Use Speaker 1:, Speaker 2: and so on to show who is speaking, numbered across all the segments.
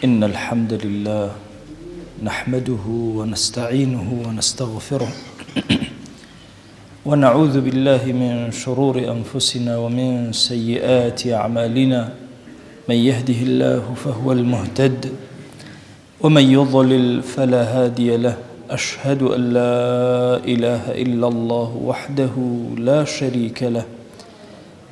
Speaker 1: إن الحمد لله نحمده ونستعينه ونستغفره ونعوذ بالله من شرور أنفسنا ومن سيئات أعمالنا. من يهده الله فهو المهتد ومن يضلل فلا هادي له. أشهد أن لا إله إلا الله وحده لا شريك له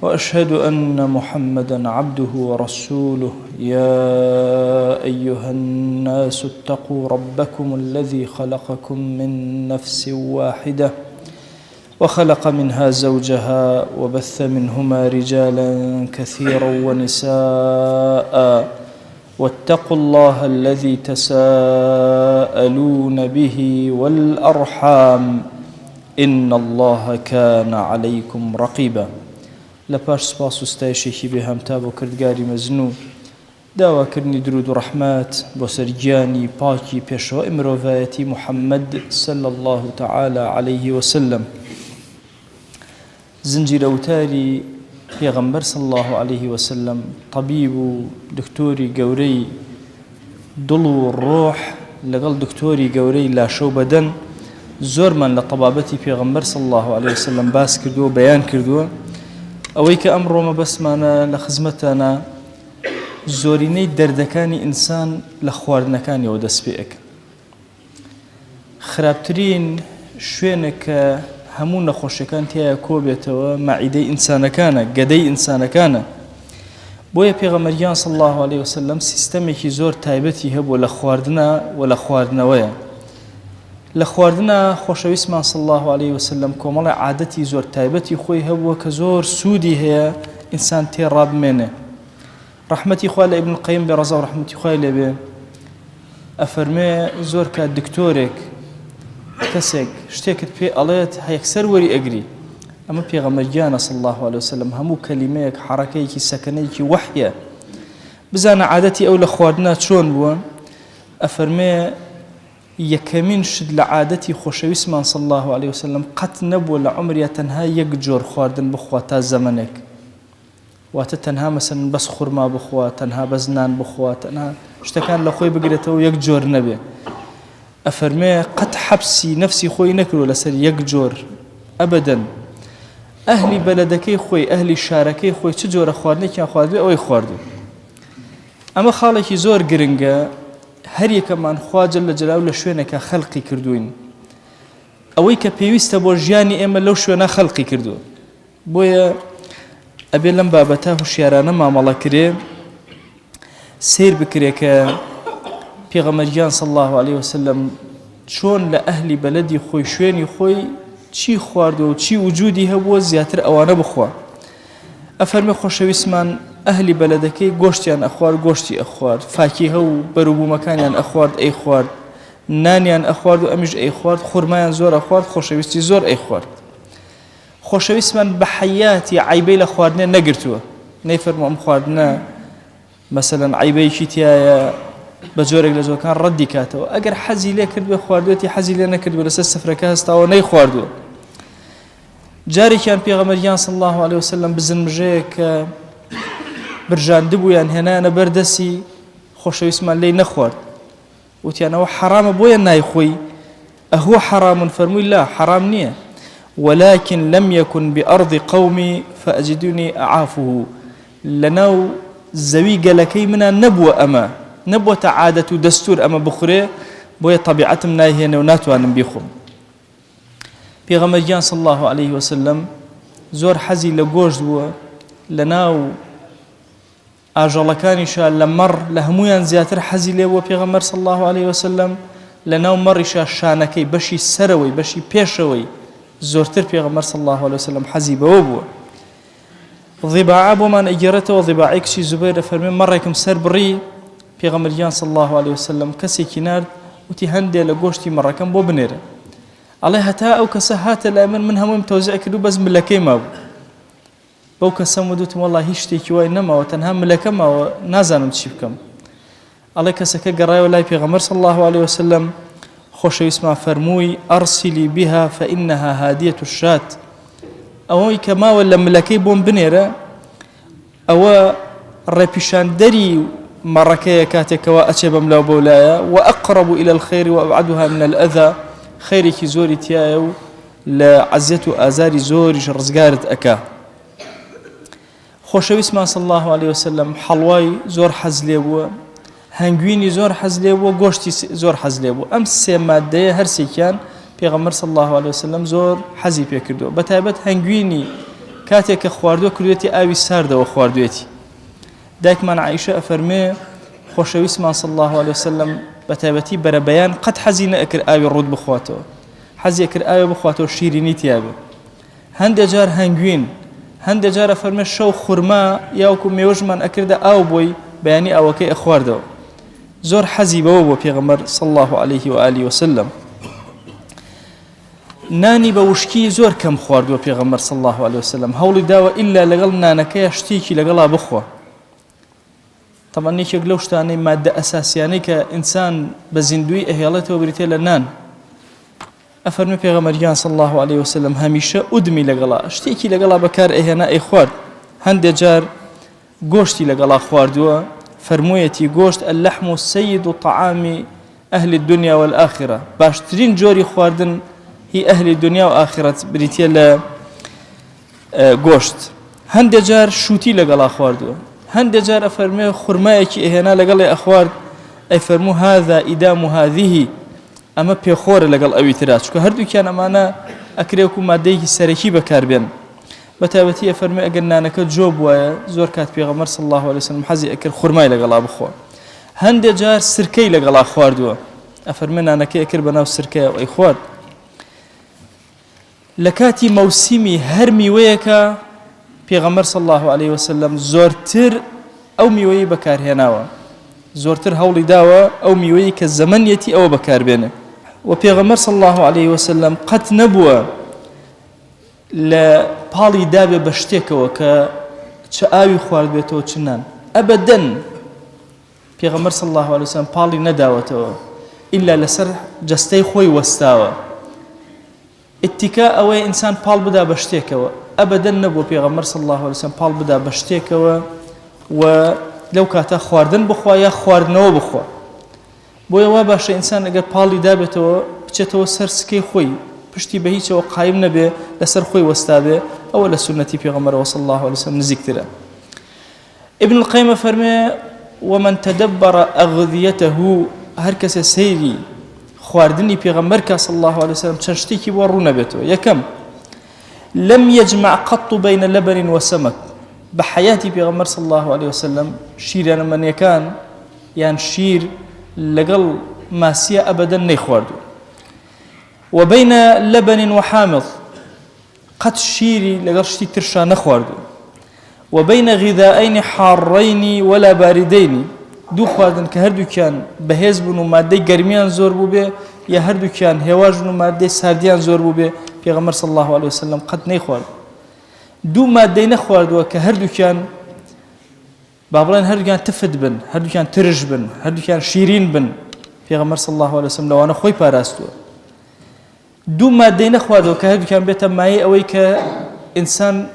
Speaker 1: وأشهد أن محمدًا عبده ورسوله. يا أيها الناس اتقوا ربكم الذي خلقكم من نفس واحدة وخلق منها زوجها وبث منهما رجالا كثيرا ونساء واتقوا الله الذي تساءلون به والأرحام إن الله كان عليكم رقيبا. لپاش سپاس و ستایشێکی بێهەمتا بۆ کردگاری مەزنوو، داواکردنی درود و ڕەحمات بۆ سەرگیانی پاکی پێشەوەی مرۆڤایەتی محەممەد صلی الله تعالى عليه وسلم، زنجیرە وتاری پێغەمبەر صلی الله عليه وسلم، طبیب و دکتۆری گەورەی دڵ و ڕۆح لەگەڵ دکتۆری گەورەی لاشە و بەدەن. زۆرمان لە طەبابەتی پێغەمبەر صلی الله عليه وسلم باس کردووە، بەیان کردووە. ئەوەی کە ئەمڕۆمە بەسمانە لە خزمەتانە زۆرینەی دەردەکانی ئینسان لە خواردنەکانیەوە دەست پێ ئەکەن. خراپترین شوێنە کە هەموو نەخۆشیەکان تایە کۆبێتەوە مەعیدەی ئینسانەکانە، گەدەی ئینسانەکانە. بۆیە پێغەمبەریان صلی الله عليه وسلم سیستەمێکی زۆر تایبەتی هەبووە لە خواردنە و لە خواردنەوەیە. لە خواردنە خۆشەویستمان صلی الله عليه وسلم کۆمەڵی عادەتی زۆر تایبەتی خۆی هەبووە کە زۆر سوودی هەیە ئینسان تێڕابمێنێ. ڕەحمەتی خوا لە ئیبن القەیم بێ ڕەزا و ڕەحمەتی خوای لێبێ ئەفەرمێ زۆر کات دکتۆرێک کەسێک شتێکت پێ ئەڵێت هەیەکسەر وەری ئەگری. ئەمە پێغەمبەرگیانە صلی الله عليه وسلم، هەموو کەلیمەیەک حەرەکەیەکی سەکەنەیەکی وەحیە. بزانە عادەتی ئەو لە خواردنە چۆن بووە. ئەفەرمێ یەکەمین شت لە عادەتی خۆشەویستمان صلی الله عليه وسلم قەت نەبووە لە عومریا تەنها یەک جۆر خواردن بخوا تا زەمەنێک، واتە تەنها مەسەلەن بەس خوڕما بخوا، تەنها بەس نان بخوا، تەنها شتەکان لە خۆی بگرێتەوە یەک جۆر نەبێ. ئەفەرمێ قەت حەبسی نەفسی خۆی نەکردووە لەسەر یەک جۆر ئەبەدەن. ئەهلی بەلەدەکەی خۆی، ئەهلی شارەکەی خۆی چ جۆرە خواردنێکیان خواردوێ ئەوەی خواردووە. ئەمە خاڵێکی زۆر گرنگە. هەر یەکەمان خوا جەل جەلاوه لە شوێنێکە خەڵقی کردوین، ئەوەی کە پێویستە بۆ ژیانی ئێمە لەو شوێنە خەڵقی کردووە. بۆیە ئەبێ لەم بابەتە هوشیارانە مامەڵە کرێ، سیر بکرێ کە پێغەمبەریان صلی الله عليه وسلم چۆن لە ئەهلی بەلەدی خۆی شوێنی خۆی چی خواردووە و چی وجودی هەبووە زیاتر ئەوانە بخوا. ئەفەرمێ خۆشەویستمان ئەهلی بەلەدەکەی گۆشتیان ئەخوارد، گۆشتی ئەخوارد، فاکیهە و بەروبوومەکانیان ئەخوارد، ئەیخوارد، نانیان ئەخوارد و ئەمیش ئەیخوارد، خوڕمایان زۆر ئەخوارد، خۆشەویستی زۆر ئەیخوارد. خۆشەویستمان بە حەیاتی عیبەی لە خواردنە نەگرتووە. نەیفەرمووە ئەم خواردنە مەسەلەن عیبەیەکی تایە بە جۆرێک لە جۆرەکان ڕەدی کاتەوە. ئەگەر حەزی لێ کردوێ خواردوێتی، حەزی لێ نەکردوێ لەسەر سفرەکە هەستاوە نەیخواردووە. جارێکیان پێغەمبەریان صلی الله عليه وسلم بزنمژەیە کە برژاندبوویان هێنانە بەردەسی، خۆشەویستمان لێی نەخوارد. وتیانەوە حرامە بۆیە نایخۆی. ئەهو حرام؟ فەرمووی لا، حرام نییە، ولكن لم يكن بأرض قومي فأجدني أعافه. لەناو زەوی گەلەکەی منە نەبووە ئەمە، نەبووەتە عادەت و دەستور ئەمە بخورێ، بۆیە طەبیعەتم نایهێنێ و ناتوانم بیخۆم. پێغەمبەریان صلی الله عليه وسلم زۆر حەزی لە گۆشت بووە. لەناو ئاژەڵەکانیشا لە مەڕ لە هەمویان زیاتر حەزی لێ بووە پێغەمبەر صلی الله عليه وسلم. لەناو مەڕیشا شانەکەی، بەشی سەرەوەی، بەشی پێشەوەی زۆرتر پێغەمبەر صلی الله عليه وسلم حەزی بەوە بووە. ضیباعە بۆمان ئەگێڕێتەوە. ضیباعی کچی زوبەیر دەفەرمێ مەڕێکم سەر بڕی، پێغەمبەریان صلی الله عليه وسلم کەسێکی نارد، وتی هەندێک لە گۆشتی مەڕەکەم بۆ بنێرە. ئەڵێ هەتا ئەو کەسە هاتە لای من هەموویم تەوزیع کردو، بەس ملەکەی مابوو. بەو کەسەم وتم وەڵڵا هیچ شتێکی وای نەماوە، تەنها ملەکە ماوە، نازانم چی بکەم. ئەڵێ کەسەکە گەڕایەوە لای پێغەمبەر صلی الله عليه وسلم. خۆشەویستمان فەرمووی ئەرسلی بها فإنها هادیة الشات. ئەوەی کە ماوە لە ملەکەی بۆم بنێرە، ئەوە ڕێپیشاندەری مركية كاتكوا أتشب ملاو بولايا وأقرب إلى الخير وأبعدها من الأذى خيرك زوري تيايو لعزيت آزاري زوري رزقارت أكا خوشويسمان صلى الله عليه وسلم حلواي زور حزليبو هنگويني زور حزليبو گوشتي زور حزليبو أم سي مادة هرسي كان پیغمبر صلى الله عليه وسلم زور حزي بيكردو بتابت هنگويني كاتك خواردو كردوتي آوي ساردو خواردوتي داك من عائشة أفرمي خوشويسمان صلى الله عليه وسلم بتابتي بربيان قد حزين أكر آوي الرد بخواتو حزي أكر آوي بخواتو شيريني تيابي هند جار هنگوين هند جار فرمي شو خرما ياوكو ميوجمان أكرد آو بوي بياني أوكي أخواردو زور حزي بوبو پیغمبر صلى الله عليه وآله وسلم ناني بوشكي زور كم خواردو پیغمبر صلى الله عليه وسلم هولي داوة إلا لقل نانكي اشتيكي لقلا بخوا طبعا نيكي قلوشتاني مادة أساسياني كإنسان بزندوي إهيالته وبريتي لنان أفرمي پیغمبر صلى الله عليه وسلم هميشه أدمي لقلا اشتيكي لقلا بكار إهيانا إخوار هند جار قوشتي لقلا خواردو فرمويتي قوشت اللحم سيد طعام أهل الدنيا والآخرة باشترين جوري خواردن هي أهل الدنيا وآخرة بريتيلا قوشت هند جار شوتي لقلا خواردو هند جار أفرمي خرمايك إهنا لقلا أخوارد أي فرمو هذا إدام هذه أما بيخور لقل أوي تراج كهردو كان أمانا أكريكم ماديك سريكي بكاربين بتابتي أفرمي أقلنا نك جوب ويا زور كات بيغمر صلى الله عليه وسلم حزي أكر خرماي لقلا بخوا هند جار سركي لقلا خواردو أفرمينا أنا كي أكر بناو سركي وإخوار لكاتي موسمي هرمي ويكا پیغمبر صلى الله عليه وسلم زورتر أو ميوي بكار هناوا زورتر هولي داوا أو ميوي كالزمن يتي أو بكار بينه وبيغمبر صلى الله عليه وسلم قد نبوه لبالي دابه بشتيك وكا تشاوي خوارد بيتو چنان أبدا پیغمبر صلى الله عليه وسلم بالي نداوته إلا لسر جستي خوي وستاوه اتكاء أوي إنسان بال بدا بشتيكوا أبدا نبو پیغمبر صلى الله عليه وسلم بال بدا بشتيكوا ولو كاتا خواردن بخوا يا خواردنو بخوا بويا واباش إنسان اگر بالي دابتو بچتو سرسكي خوي پشتی به هیچ و قایم نبی لسر خوی وستابه او لسنتی پیغمبر صلی الله علیه وسلم نزیکتره ابن القیم فرمی ومن تدبر أغذيته هر کس سیری خواردنی پیغمبر صلی الله علیه وسلم چنشتی کی ورو نبیتو یکم لم يجمع قط بين لبن وسمك بحياتي پیغمبر صلی الله علیه وسلم شیران من یکان یان شیر لقل ماسیه ابدا نخواردو وبين لبن وحامض قد شيري لقرشتي ترشا نخواردو وبين غذائين حارين ولا باردين دو خواردن كهردو كان بهز بنو مادي گرميان زور بوبه يا هردو كان هواج بنو مادي سارديان زور بوبه پیغمبر صلى الله عليه وسلم قد نخوارد دو مادي نخواردو كهردو كان بابلان هردو كان تفد بن هردو كان ترج بن هردو كان شيرين بن پیغمبر صلى الله عليه وسلم لو انا خوي باراستو دو مادة نخوادو كهدو كان بيتا ماي أوي كإنسان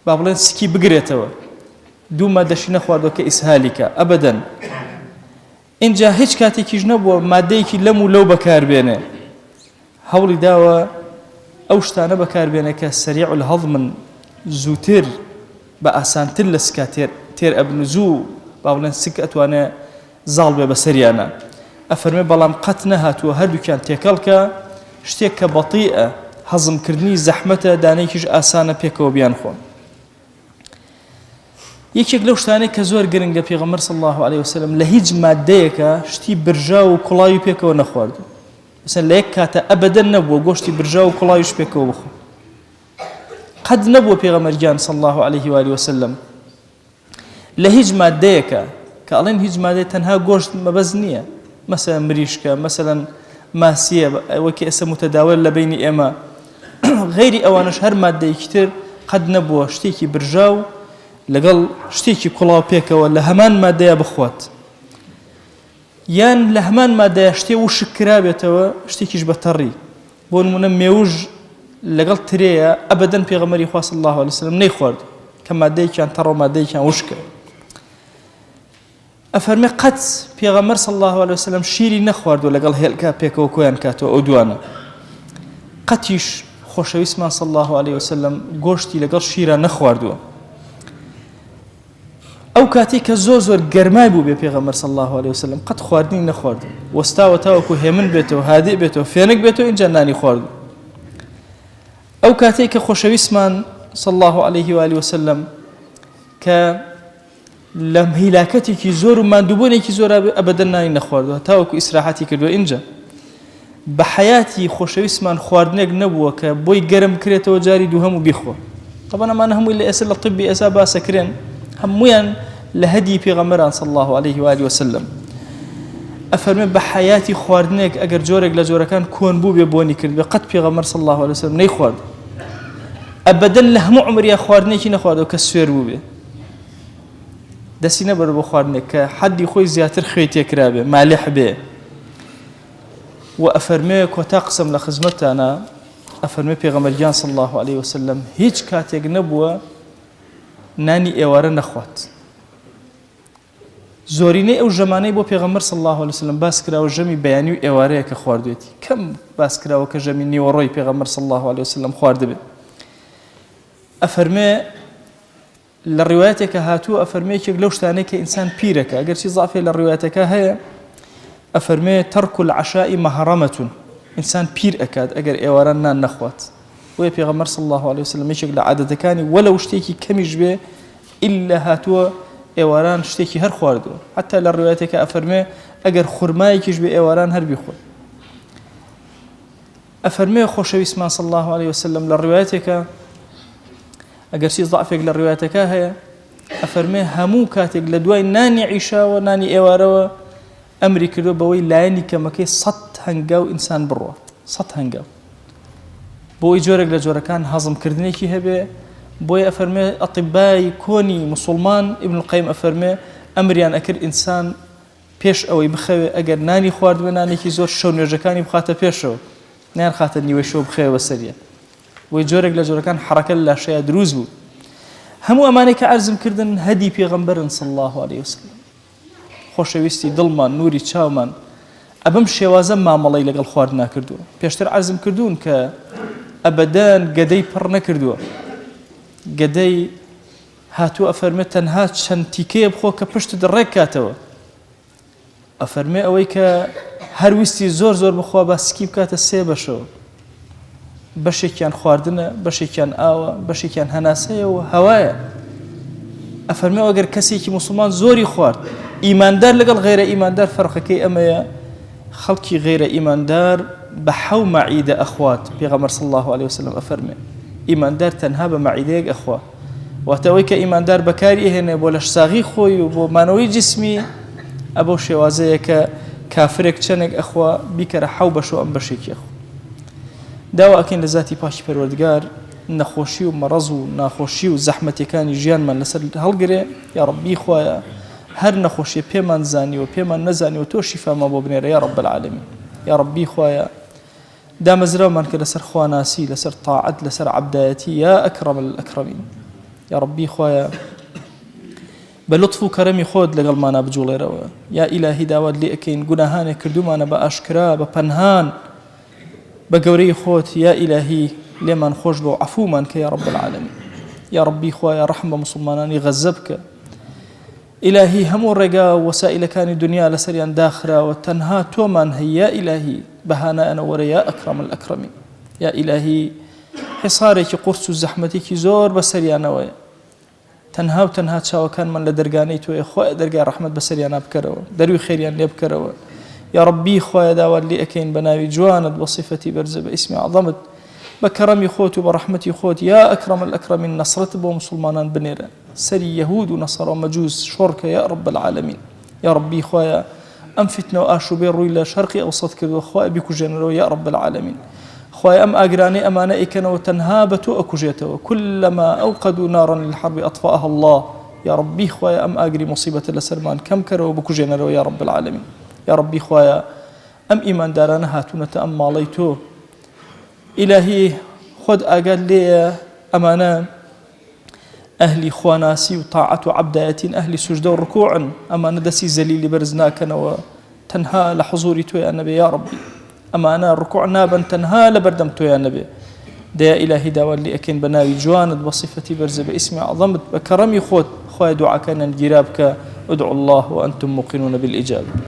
Speaker 1: بابلين سكي بقريتوا دو مادة شي نخوادو كإسهالك أبدا إن جا هيج كاتي كيج نبو مادة كي لمو لو بكار بينه هولي داوا أوشتانا بكار بينه كسريع الهضم زوتر بأسان تلس كاتير تير ابن زو بابلين سك أتوانا ظالبة بسريانا أفرمي بلام قتنها تو هدو كان تيكالك شتێک کە بەطیئە هەزمکردنی زەحمەتە دانەیەکیش ئاسانە پێکەوە بیان خۆن یەکێک لەو شتانەی کە زۆر گرنگە پێغەمبەر صلی الله عليه وسلم لە هیچ مادەیەکە شتی برژا و کوڵاوی پێکەوە نەخواردو مثلا لە یەک کاتە ئەبەدەن نەبووە گۆشتی برژا و کوڵاویش پێکەوە بخۆ قەد نەبووە پێغەمبەر صلی الله عليه وآله وسلم لە هیچ مادەیەکە کە ئەڵێن هیچ مادەی تەنها گۆشت مەبەز نییە مثلا مریشکە مثلا ماسية وكأس متداول لبين إما غير أوانش هر مادة كتير قد نبوه شتيكي برجاو لقل شتيكي كلاو بيكا ولا همان مادة بخوات يان لهمان مادة شتي وشكرابيتوا شتيكيش بطري بون من ميوج لقل تريا أبدا بيغمري خواه صلى الله عليه وسلم نيخورد كما مادة كان ترى مادة كان وشكا ئەفەرمێ قەت پێغەمبەر صلی الله عليه وسلم شیری نەخواردووە لەگەڵ هێلکا پێکەوە کۆیان کاتەوە ئەو دوانە قەتیش خۆشەویستمان صلی الله عليه وسلم گۆشتی لەگەڵ شیرە نەخواردووە ئەو کاتی کە زۆر گەرمای بوو بێ پێغەمبەر صلی الله عليه وسلم قەت خواردنی نەخواردو وەستاوە تاوەکو هێمن بێتەوە هادی بێتەوە فێنک بێتەوە اینجا نانی خواردو ئەو کاتێک کە خۆشەویستمان صلی الله عليه وآله وسلم کە لەم هیلاکەتێکی زۆر و ماندووبوونێکی زۆر ئەبەدەن نانی نەخواردووە تاوەکو ئیسراحەتی کردووە اینجا بە حەیاتی خۆشەویستمان خواردنێک نەبووە کە بۆی گەرم کرێتەوە جاری دووهەم و بیخۆ طبعا ئەمانە هەمووی لە ئێستا لە طبی ئێستا باسەکرێن هەموویان لە هەدی پێغەمبەران صلی الله عليه وآله وسلم ئەفەرمێ بە حەیاتی خواردنێک ئەگەر جۆرێک لە جۆرەکان کۆن بوو بێ بۆنی کرد بێ قەت پێغەمبەر صلی الله عليه وسلم نەیخوارد ئەبەدەن لە هەموو عمریا خواردنێکی نەخواردەوە کە سوێر بوو بێ دەستی نەبەر بۆ خواردنێک کە حەدی خۆی زیاتر خوێی تێکرا بێ مالح بێ و ئەفەرمێ کۆتا قسم لە خزمەتتانە ئەفەرمێ پێغەمبەرگیان صلی الله عليه وسلم هیچ کاتێک نەبووە نانی ئێوارە نەخوات زۆرینەی ئەو ژەمانەی بۆ پێغەمبەر صلی الله عليه وسلم باس کراوە ژەمی بەیانی و ئێوارەیە کە خواردوێتی کەم باس کراوە کە ژەمی نیوەڕۆی پێغەمبەر صلی الله عليه وسلم خواردبێ ئەفەرمێ لە ڕیوایەتێکە هاتووە ئەفەرمەیەکێک لەو شتانەی کە ئینسان پیرەکە ئەگەرچی زعفێ لە ڕیوایەتەکە هەیە ئەفەرمێ تەرک العشاء مەحرەمەة ئینسان پیر ئەکات ئەگەر ئێواران نان نەخوات وەیە پێغەمبەر صلی الله عليه وسلم یەکێک لە عادەتەکانی وەلەو شتێکی کەمیش بێ ئیلا هاتووە ئێواران شتێکی هەر خواردووە حتا لە ڕیوایەتێکە ئەفەرمێ ئەگەر خورمایەکیش بێ ئێواران هەر بیخۆن ئەفەرمێ خۆشەویستمان صلی الله عليه وسلم لە ڕیوایەتێکە ئەگەرچی ضعفێک لە ڕیوایەتەکە هەیە ئەفەرمێ هەموو کاتێک لە دوای نانی عیشاوە نانی ئێوارەوە ئەمری کردو بەوەی لایەنی کەمەکەی 100 هەنگاو ئینسان بڕوە 100 هەنگاو بۆی جۆرێک لە جۆرەکان هەزمکردنێکی هەبێ بۆی ئەفەرمێ ئەطیبای کۆنی مسلمان ابن القیم ئەفەرمێ ئەمریان ئەکرد ئینسان پێش ئەوەی بخەوێ ئەگەر نانی خواردوێ نانێکی زۆر شەو نوێژەکانی بخاتە پێشەوە نیان خاتە نیوەی شەو بخەوێ بەسەریە بۆی جۆرێک لە جۆرەکان حرەکە لە لاشەیە دروست بوو هەموو ئەمانەی کە عەرزم کردن هەدی پێغەمبەرن صلی الله عليه وسلم خۆشەویستی دڵمان نوری چاومان ئەبەم شێوازە مامەڵەی لەگەڵ خواردن ناکردووە پێشتر عەرزم کردوون کە ئەبەدەن گەدەی پڕ نەکردووە گەدەی هاتووە ئەفەرمێ تەنها چەند تیکەیە بخۆ کە پشتت ڕێک کاتەوە ئەفەرمێ ئەوەی کە هەر ویستی زۆر بخوا باسکی بکاتە سێ بەشەوە بەشێکیان خواردنە بەشێکیان ئاوە بەشێکیان هەناسەیە و هەوایە ئەفەرمێ ئەگەر کەسێکی موسڵمان زۆری خوارد ئیماندار لەگەڵ غێرە ئیماندار فەرقەکەی ئەمەیە خەڵکی غێرە ئیماندار بە حەو مەعیدە ئەخوات پێغەمبەر صلی الله عليه وسلم ئەفەرمێ ئیماندار تەنها بە مەعیدەیەک ئەخوا واتەوەی کە ئیماندار بەکاری ئێهێنێ بۆ لەشساغی خۆی و بۆ مانەوەی جسمی ئەبەو شێوازەیە کە کافرێک چەندێک ئەخوا بیکەرە حەو بەشەوە ئەم بەشێکی ئەخوا داوا ئەکەین لە ذاتی پاکی پەروەردگار نەخۆشی و مەڕەز و ناخۆشی و زەحمەتەکانی ژیانمان لەسەر هەڵگرێ یا ڕەبی خوایە هەر نەخۆشیە پێمان زانیوە پێمان نەزانیوە تۆ شیفامان بۆ بنێرە یا ڕەب العالەمین یا ڕەبی خوایە دامەزراومان کە لەسەر خواناسی لەسەر تاعەت لەسەر عەبدایەتی یا ئەکرەم الئەکرەمین یا ڕەبی خوایە بە لطف و کەرەمی خۆت لەگەڵمانە بجوڵێرەوە یا ئیلاهی داوات لێ ئەکەین گوناهانێک کردومانە بە ئاشکرا بە پەنهان بە گەورەی خۆت یا ئیلاهی لێمان خۆش بۆ عەفومان کە یا ڕەب العالەمین یا ڕەبی خوایە ڕەحم بە موسڵمانانی غەزە بکە ئیلاهی هەموو ڕێگا و وەسائلەکانی دنیا لەسەریان داخراوە تەنها تۆمان هەیە ئیلاهی بەهانە وەرە یا ئەکرەم الئەکرەمین یا ئیلاهی حیصارێکی قورس و زەحمەتێکی زۆر بەسەریانەوەیە تەنها و تەنها چاوەکانمان لە دەرگانەی تۆیە خۆی دەرگای ڕەحمەت بەسەریانە بکەرەوە دەروی خێریان لێ بکەرەوە یا ڕەبی خوایە داوات لێ ئەکەین بە ناوی جوانت بە صیفەتی بەرزە بە ئیسمی عەظەمت بە کەرەمی خۆت و بە ڕەحمەتی خۆت یا ئەکرەم الئەکرەمین نەسرەت بۆ موسڵمانان بنێرە سەری یەهود و نەسەڕا و مەجوس شۆڕکە یا ڕەب العالەمین یا ڕەبی خوایە ئەم فتنە و ئاشوبێ ڕووی لە شەرقی ئەوسەط کردووە خوایە بیکوژێنەرەوە یا ڕەب العالەمین خوایە ئەم ئاگرانەی ئەمانە ئەیکەنەوە تەنها بە تۆ ئەکوژێتەوە كلما ئەوقەدوا نارا للحرب أطفأها الله یا ڕەبی خوایە ئەم ئاگری موسیبەتە لەسەرمان کەم کەرەوە بکوژێنەرەوە یا ڕەب العالەمین یا ڕەبی خوایە ئەم ئیماندارانە هاتوونەتە ئەم ماڵەی تۆ ئیلاهی خۆت ئاگات لێیە ئەمانە أهل خواناسي وطاعة وعبداية أهل سجد وركوع أما ندسي زليل برزناكنا وتنهى لحضوري يا نبي يا ربي أما أنا الركوع نابا تنهى لبردمت يا نبي ديا إلهي داوال لي أكين بناوي جواند بصفتي برز باسمي عظمت بكرمي خوات دعاء كان جرابك ادعوا الله وأنتم موقنون بالإجابة.